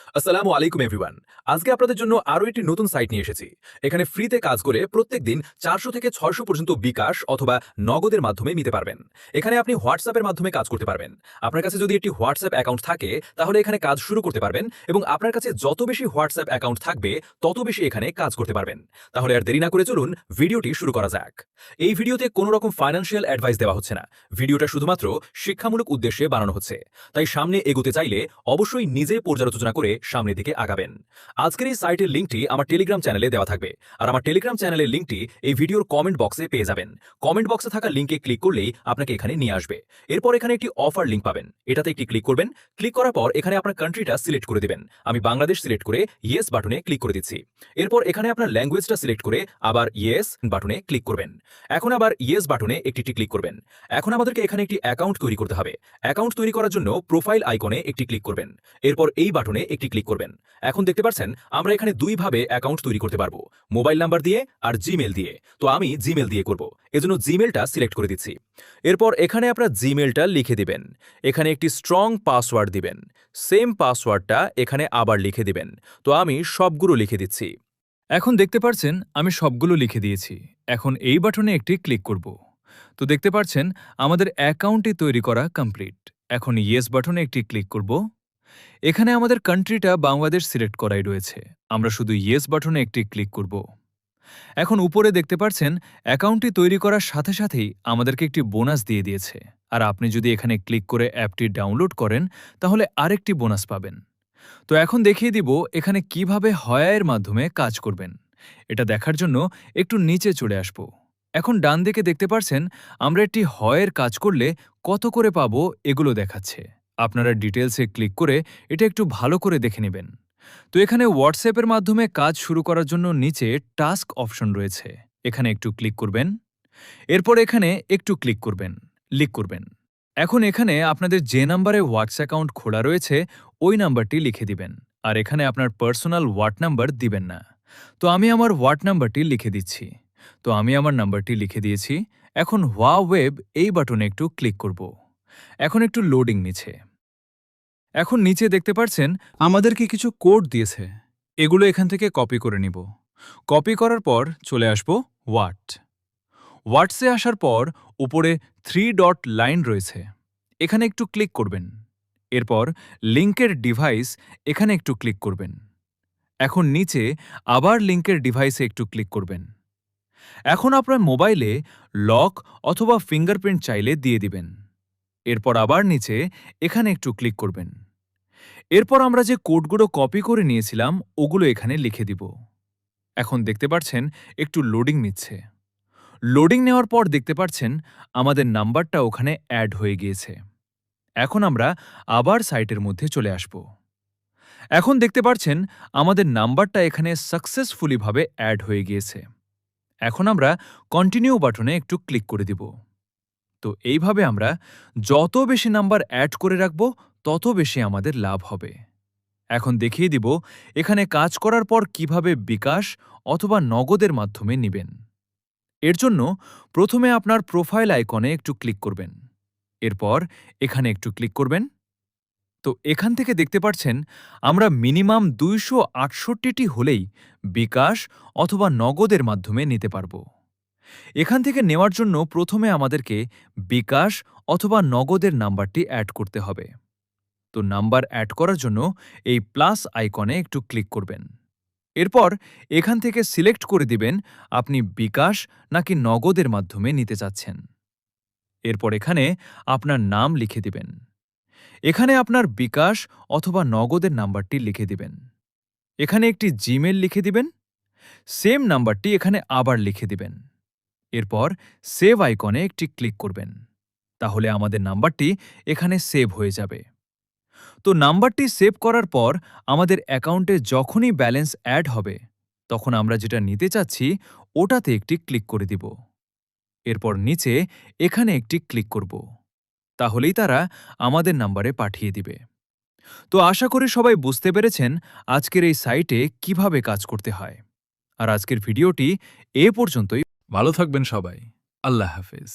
আসসালামু আলাইকুম এভরিওয়ান। আজকে আপনাদের জন্য আরো একটি নতুন সাইট নিয়ে এসেছি। এখানে ফ্রিতে কাজ করে প্রত্যেকদিন 400 থেকে 600 পর্যন্ত বিকাশ অথবা নগদের মাধ্যমে নিতে পারবেন। এখানে আপনি হোয়াটসঅ্যাপের মাধ্যমে কাজ করতে পারবেন। আপনার কাছে যদি একটি হোয়াটসঅ্যাপ অ্যাকাউন্ট থাকে তাহলে এখানে কাজ শুরু করতে পারবেন এবং আপনার কাছে যত বেশি হোয়াটসঅ্যাপ অ্যাকাউন্ট থাকবে তত বেশি এখানে কাজ করতে পারবেন। তাহলে আর দেরি না করে চলুন ভিডিওটি শুরু করা যাক। এই ভিডিওতে কোনো রকম ফাইন্যান্সিয়াল অ্যাডভাইস দেওয়া হচ্ছে না। ভিডিওটা শুধুমাত্র শিক্ষামূলক উদ্দেশ্যে বানানো হচ্ছে। তাই সামনে এগোতে চাইলে অবশ্যই নিজে পর্যালোচনা করে সামনের দিকে আগাবেন। আজকের এই সাইটের লিঙ্কটি আমার টেলিগ্রাম চ্যানেলে দেওয়া থাকবে, আর আমার টেলিগ্রাম চ্যানেলের লিঙ্কটি এই ভিডিওর কমেন্ট বক্সে পেয়ে যাবেন। কমেন্ট বক্সে থাকা লিঙ্কে ক্লিক করলেই আপনাকে এখানে নিয়ে আসবে। এরপর এখানে একটি অফার লিঙ্ক পাবেন, এটাতে একটি ক্লিক করবেন। ক্লিক করার পর এখানে আপনার কান্ট্রিটা সিলেক্ট করে দিবেন। আমি বাংলাদেশ সিলেক্ট করে ইয়েস বাটনে ক্লিক করে দিচ্ছি। এরপর এখানে আপনার ল্যাঙ্গুয়েজটা সিলেক্ট করে আবার ইয়েস বাটনে ক্লিক করবেন। এখন আবার ইয়েস বাটনে একটি ক্লিক করবেন। এখন আমাদেরকে এখানে একটি অ্যাকাউন্ট তৈরি করতে হবে। অ্যাকাউন্ট তৈরি করার জন্য প্রোফাইল আইকনে একটি ক্লিক করবেন। এরপর এই বাটনে একটি ক্লিক করবেন। এখন দেখতে পাচ্ছেন আমরা এখানে দুইভাবে অ্যাকাউন্ট তৈরি করতে পারবো, মোবাইল নাম্বার দিয়ে আর জিমেল দিয়ে। তো আমি জিমেল দিয়ে করব, এজন্য জিমেলটা সিলেক্ট করে দিচ্ছি। এরপর এখানে আপনার জিমেলটা লিখে দিবেন। এখানে একটি স্ট্রং পাসওয়ার্ড দিবেন। সেম পাসওয়ার্ডটা এখানে আবার লিখে দিবেন। তো আমি সবগুলো লিখে দিচ্ছি। এখন দেখতে পাচ্ছেন আমি সবগুলো লিখে দিয়েছি। এখন এই বাটনে একটি ক্লিক করব। তো দেখতে পাচ্ছেন আমাদের অ্যাকাউন্টটি তৈরি করা কমপ্লিট। এখন ইয়েস বাটনে একটি ক্লিক করব। এখানে আমাদের কান্ট্রিটা বাংলাদেশ সিলেক্ট করাই রয়েছে। আমরা শুধু ইয়েস বাটনে একটি ক্লিক করব। এখন উপরে দেখতে পাচ্ছেন অ্যাকাউন্টটি তৈরি করার সাথে সাথেই আমাদেরকে একটি বোনাস দিয়ে দিয়েছে। আর আপনি যদি এখানে ক্লিক করে অ্যাপটি ডাউনলোড করেন তাহলে আরেকটি বোনাস পাবেন। তো এখন দেখিয়ে দিব এখানে কিভাবে হয়ায়ের মাধ্যমে কাজ করবেন। এটা দেখার জন্য একটু নিচে চলে আসব। এখন ডান দিকে দেখতে পাচ্ছেন আমরা একটি হয়ের কাজ করলে কত করে পাবো এগুলো দেখাচ্ছে। আপনারা ডিটেলসে ক্লিক করে এটা একটু ভালো করে দেখে নেবেন। তো এখানে হোয়াটসঅ্যাপের মাধ্যমে কাজ শুরু করার জন্য নিচে টাস্ক অপশন রয়েছে, এখানে একটু ক্লিক করবেন। এরপর এখানে একটু ক্লিক করবেন, লিক করবেন। এখন এখানে আপনাদের যে নাম্বারে হোয়াটস অ্যাকাউন্ট খোলা রয়েছে ওই নাম্বারটি লিখে দিবেন, আর এখানে আপনার পার্সোনাল হোয়াট নাম্বার দিবেন না। তো আমি আমার হোয়াট নাম্বারটি লিখে দিচ্ছি। তো আমি আমার নাম্বারটি লিখে দিয়েছি। এখন হোয়া ওয়েব এই বাটনে একটু ক্লিক করব। এখন একটু লোডিং নিচ্ছে। এখন নিচে দেখতে পাচ্ছেন আমাদেরকে কিছু কোড দিয়েছে, এগুলো এখান থেকে কপি করে নিব। কপি করার পর চলে আসব হোয়াটসে আসার পর উপরে 3 ডট লাইন রয়েছে, এখানে একটু ক্লিক করবেন। এরপর লিঙ্কের ডিভাইস এখানে একটু ক্লিক করবেন। এখন নিচে আবার লিঙ্কের ডিভাইসে একটু ক্লিক করবেন। এখন আপনার মোবাইলে লক অথবা ফিঙ্গারপ্রিন্ট চাইলে দিয়ে দিবেন। এরপর আবার নিচে এখানে একটু ক্লিক করবেন। এরপর আমরা যে কোডগুলো কপি করে নিয়েছিলাম ওগুলো এখানে লিখে দিব। এখন দেখতে পাচ্ছেন একটু লোডিং নিচ্ছে। লোডিং নেওয়ার পর দেখতে পাচ্ছেন আমাদের নাম্বারটা ওখানে অ্যাড হয়ে গিয়েছে। এখন আমরা আবার সাইটের মধ্যে চলে আসব। এখন দেখতে পাচ্ছেন আমাদের নাম্বারটা এখানে সাকসেসফুলি ভাবে অ্যাড হয়ে গিয়েছে। এখন আমরা কন্টিনিউ বাটনে একটু ক্লিক করে দিব। তো এইভাবে আমরা যত বেশি নাম্বার অ্যাড করে রাখব তত বেশি আমাদের লাভ হবে। এখন দেখিয়ে দিব এখানে কাজ করার পর কিভাবে বিকাশ অথবা নগদের মাধ্যমে নিবেন। এর জন্য প্রথমে আপনার প্রোফাইল আইকনে একটু ক্লিক করবেন। এরপর এখানে একটু ক্লিক করবেন। তো এখান থেকে দেখতে পাচ্ছেন আমরা মিনিমাম 268টি হলেই বিকাশ অথবা নগদের মাধ্যমে নিতে পারব। এখান থেকে নেওয়ার জন্য প্রথমে আমাদেরকে বিকাশ অথবা নগদের নাম্বারটি অ্যাড করতে হবে। তো নাম্বার অ্যাড করার জন্য এই প্লাস আইকনে একটু ক্লিক করবেন। এরপর এখান থেকে সিলেক্ট করে দিবেন আপনি বিকাশ নাকি নগদের মাধ্যমে নিতে চাচ্ছেন। এরপর এখানে আপনার নাম লিখে দিবেন। এখানে আপনার বিকাশ অথবা নগদের নাম্বারটি লিখে দিবেন। এখানে একটি জিমেল লিখে দিবেন। সেম নাম্বারটি এখানে আবার লিখে দিবেন। এরপর সেভ আইকনে একটি ক্লিক করবেন। তাহলে আমাদের নাম্বারটি এখানে সেভ হয়ে যাবে। তো নাম্বারটি সেভ করার পর আমাদের অ্যাকাউন্টে যখনই ব্যালেন্স অ্যাড হবে তখন আমরা যেটা নিতে চাচ্ছি ওটাতে একটি ক্লিক করে দিব। এরপর নিচে এখানে একটি ক্লিক করব। তাহলেই তারা আমাদের নাম্বারে পাঠিয়ে দিবে। তো আশা করি সবাই বুঝতে পেরেছেন আজকের এই সাইটে কিভাবে কাজ করতে হয়। আর আজকের ভিডিওটি এ পর্যন্তই। ভালো থাকবেন সবাই। আল্লাহ হাফেজ।